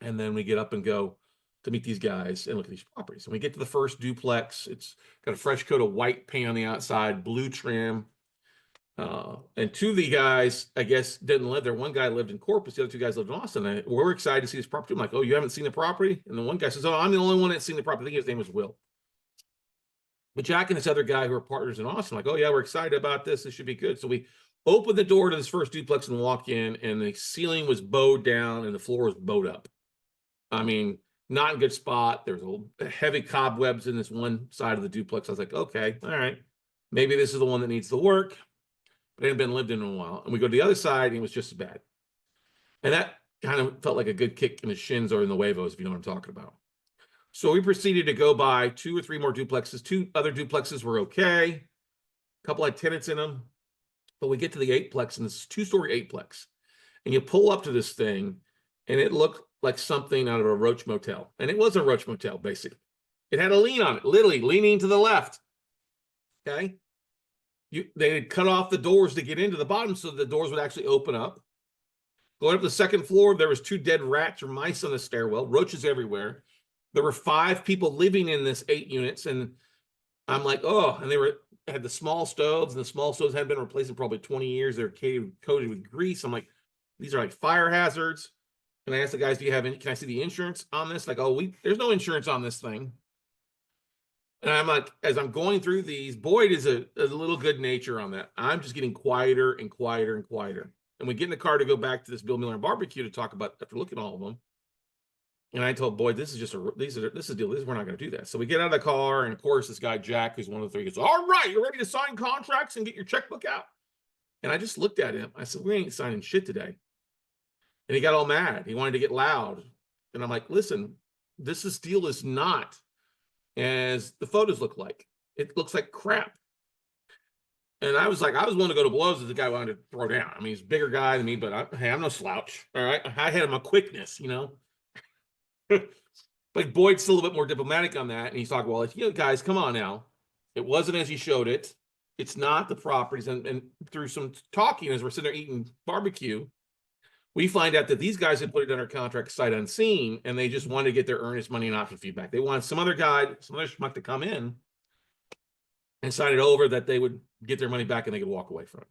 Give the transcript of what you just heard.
And then we get up and go to meet these guys and look at these properties. And we get to the first duplex. It's got a fresh coat of white paint on the outside, blue trim. And two of the guys, I guess, didn't live there. One guy lived in Corpus. The other two guys lived in Austin. And we're excited to see this property. I'm like, oh, you haven't seen the property? And the one guy says, oh, I'm the only one that's seen the property. I think his name was Will. But Jack and this other guy who are partners in Austin, like, oh, yeah, we're excited about this. This should be good. So we open the door to this first duplex and walk in, and the ceiling was bowed down and the floor was bowed up. I mean, not in a good spot. There's heavy cobwebs in this one side of the duplex. I was like, okay, all right, maybe this is the one that needs the work. But it hadn't been lived in a while. And we go to the other side, and it was just as bad. And that kind of felt like a good kick in the shins or in the huevos, if you know what I'm talking about. So we proceeded to go by 2 or 3 more duplexes. 2 other duplexes were okay. A couple had tenants in them. But we get to the eightplex, and this is 2-story eightplex. And you pull up to this thing, and it looked like something out of a roach motel. And it was a roach motel, basically. It had a lean on it, literally leaning to the left. Okay. They had cut off the doors to get into the bottom so the doors would actually open up. Going up the second floor, there was 2 dead rats or mice on the stairwell, roaches everywhere. There were 5 people living in this 8 units. And I'm like, oh, and they had the small stoves, and the small stoves had been replaced in probably 20 years. They're coated with grease. I'm like, these are like fire hazards. And I asked the guys, do you have any, can I see the insurance on this? Like, oh, there's no insurance on this thing. And I'm like, as I'm going through these, Boyd is a little good nature on that. I'm just getting quieter and quieter and quieter. And we get in the car to go back to this Bill Miller barbecue to talk about after looking at all of them. And I told Boyd, this is just this is a deal. We're not going to do that. So we get out of the car, and of course, this guy Jack, who's one of the 3, goes, all right, you're ready to sign contracts and get your checkbook out. And I just looked at him. I said, we ain't signing shit today. And he got all mad. He wanted to get loud. And I'm like, listen, this deal is not as the photos look like. It looks like crap. And I was willing to go to blows as the guy wanted to throw down. I mean, he's a bigger guy than me, but hey, I'm no slouch. All right. I had my quickness, you know. But Boyd's still a little bit more diplomatic on that. And he's talking, well, you know, guys, come on now. It wasn't as you showed it. It's not the properties. And through some talking, as we're sitting there eating barbecue, we find out that these guys had put it under contract sight unseen, and they just wanted to get their earnest money and option feedback. They wanted some other guy, some other schmuck to come in and sign it over that they would get their money back and they could walk away from it.